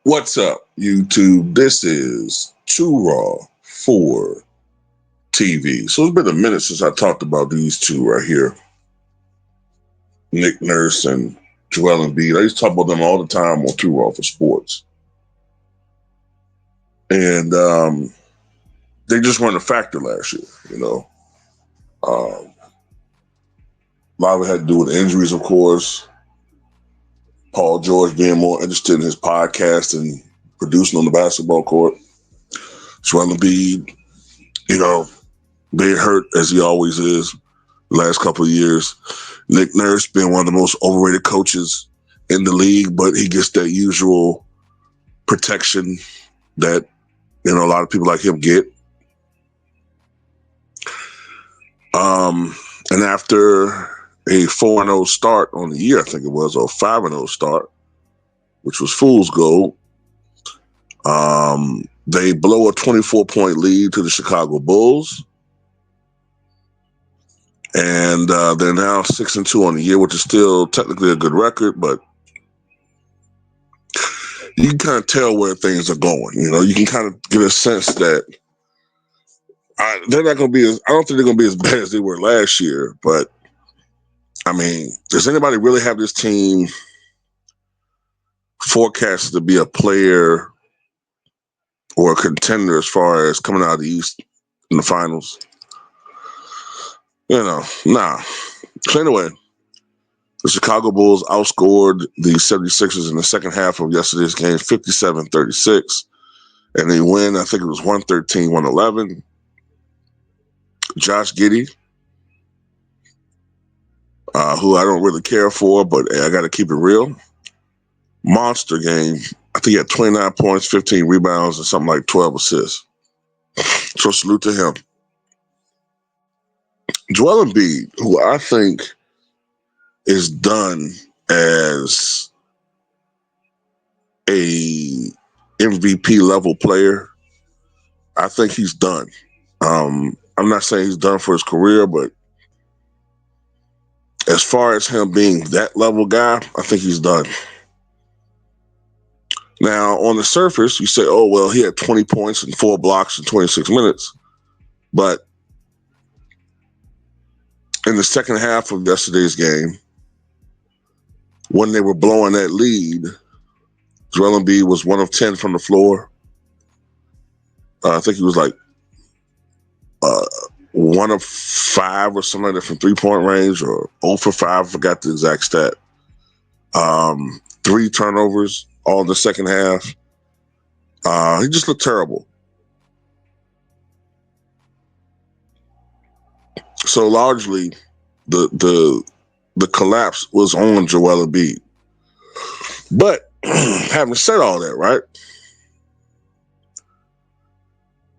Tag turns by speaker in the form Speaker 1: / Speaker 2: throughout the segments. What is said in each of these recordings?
Speaker 1: What's up, YouTube? This is Too Raw for TV. So it's been a minute since I talked about these two right here, Nick Nurse and Joel Embiid. I used to talk about them all the time on Too Raw for Sports. And they just weren't a factor last year. A lot of it had to do with injuries, of course. Paul George being more interested in his podcast and producing on the basketball court. Joel Embiid, being hurt as he always is the last couple of years. Nick Nurse being one of the most overrated coaches in the league, but he gets that usual protection that, a lot of people like him get. And after a 4-0 start on the year, I think it was, or 5-0 start, which was fool's gold, they blow a 24-point lead to the Chicago Bulls. And they're now 6-2 on the year, which is still technically a good record, but you can kind of tell where things are going. You can kind of get a sense that they're not going to be I don't think they're going to be as bad as they were last year, but I mean, does anybody really have this team forecasted to be a player or a contender as far as coming out of the East in the finals? Nah. So anyway, the Chicago Bulls outscored the 76ers in the second half of yesterday's game, 57-36. And they win, I think it was 113-111. Josh Giddey, who I don't really care for, but I got to keep it real. Monster game. I think he had 29 points, 15 rebounds, and something like 12 assists. So salute to him. Joel Embiid, who I think is done as a MVP level player. I think he's done. I'm not saying he's done for his career, but as far as him being that level guy, I think he's done. Now, on the surface, you say, oh, well, he had 20 points and 4 blocks in 26 minutes. But in the second half of yesterday's game, when they were blowing that lead, Joel Embiid was 1 of 10 from the floor. I think he was like 1 of 5 or something like that from three-point range, or 0 for 5, I forgot the exact stat. 3 turnovers all in the second half. He just looked terrible. So largely, the collapse was on Joel Embiid. But having said all that, right?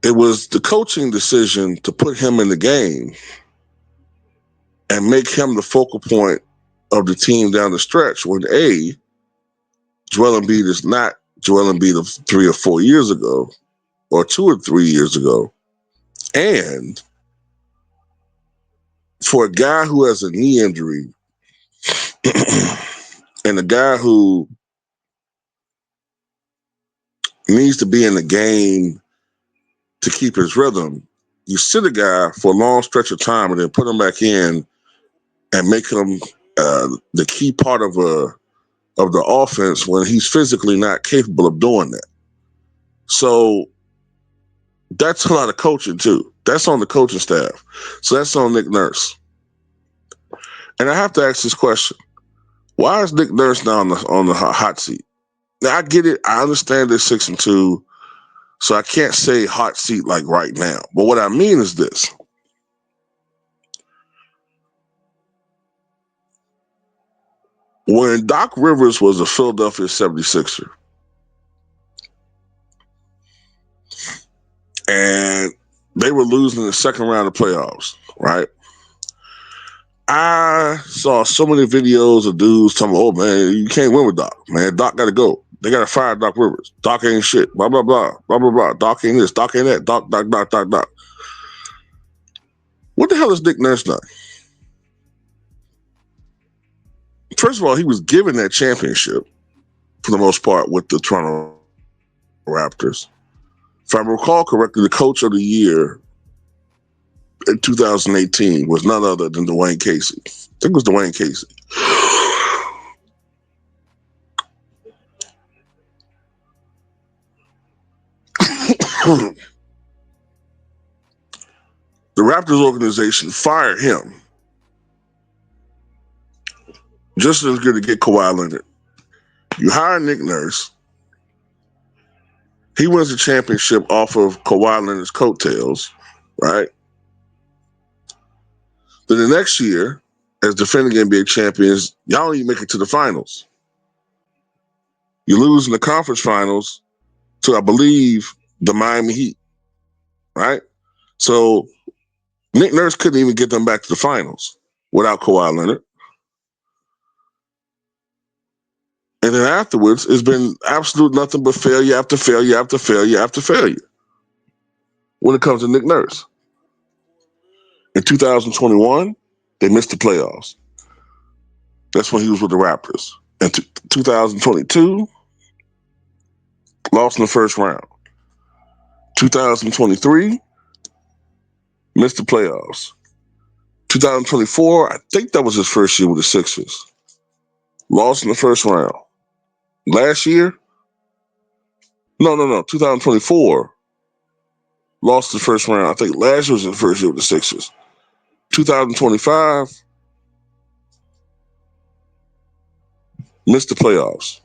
Speaker 1: It was the coaching decision to put him in the game and make him the focal point of the team down the stretch when Joel Embiid is not Joel Embiid of 3 or 4 years ago, or 2 or 3 years ago. And for a guy who has a knee injury and a guy who needs to be in the game to keep his rhythm, you sit a guy for a long stretch of time and then put him back in and make him the key part of the offense when he's physically not capable of doing that. So that's a lot of coaching too. That's on the coaching staff. So that's on Nick Nurse. And I have to ask this question: why is Nick Nurse now on the hot seat? Now I get it. I understand they're 6-2, so I can't say hot seat like right now. But what I mean is this: when Doc Rivers was a Philadelphia 76er, and they were losing the second round of playoffs, right? I saw so many videos of dudes telling me, oh, man, you can't win with Doc. Man, Doc got to go. They got to fire Doc Rivers. Doc ain't shit. Blah, blah, blah. Blah, blah, blah. Doc ain't this. Doc ain't that. Doc. What the hell has Nick Nurse done? First of all, he was given that championship, for the most part, with the Toronto Raptors. If I recall correctly, the coach of the year in 2018 was none other than Dwayne Casey. I think it was Dwayne Casey. The Raptors organization fired him just as good to get Kawhi Leonard. You hire Nick Nurse. He wins the championship off of Kawhi Leonard's coattails, right? Then the next year, as defending NBA champions, y'all don't even make it to the finals. You lose in the conference finals to, I believe, the Miami Heat, right? So Nick Nurse couldn't even get them back to the finals without Kawhi Leonard. And then afterwards, it's been absolute nothing but failure after failure after failure after failure when it comes to Nick Nurse. In 2021, they missed the playoffs. That's when he was with the Raptors. In 2022, lost in the first round. 2023, missed the playoffs. 2024, I think that was his first year with the Sixers. Lost in the first round. Last year, no. 2024, lost the first round. I think last year was his first year with the Sixers. 2025, missed the playoffs.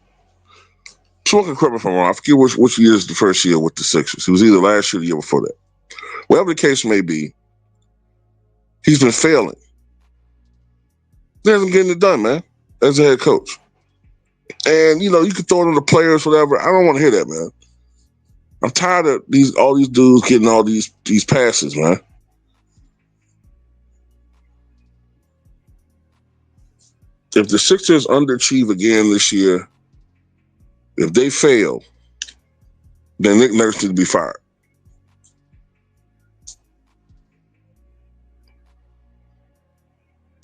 Speaker 1: Someone can correct me if I'm wrong. I forget which year is the first year with the Sixers. It was either last year or the year before that. Whatever the case may be, he's been failing. He hasn't getting it done, man, as a head coach. And, you can throw it on the players, whatever. I don't want to hear that, man. I'm tired of all these dudes getting all these passes, man. If the Sixers underachieve again this year, if they fail, then Nick Nurse needs to be fired.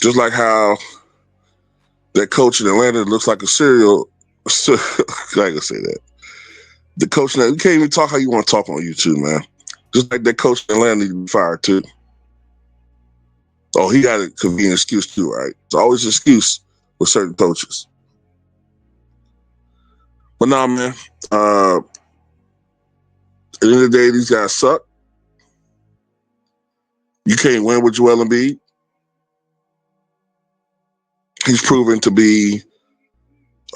Speaker 1: Just like how that coach in Atlanta looks like a serial. I ain't gonna say that. The coach now, you can't even talk how you want to talk on YouTube, man. Just like that coach in Atlanta needs to be fired too. Oh, he got a convenient excuse too, right? It's always an excuse with certain coaches. But nah, man. At the end of the day, these guys suck. You can't win with Joel Embiid. He's proven to be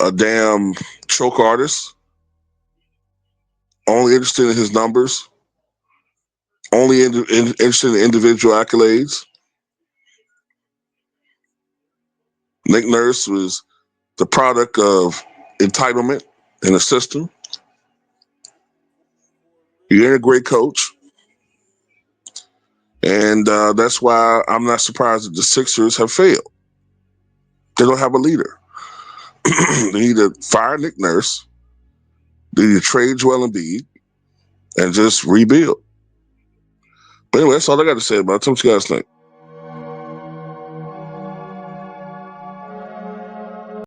Speaker 1: a damn choke artist. Only interested in his numbers. Only interested in individual accolades. Nick Nurse was the product of entitlement in a system. He ain't a great coach. And that's why I'm not surprised that the Sixers have failed. They don't have a leader. They need to fire Nick Nurse. They need to trade Joel Embiid and just rebuild. But anyway, that's all I got to say about it. Tell me what you guys think.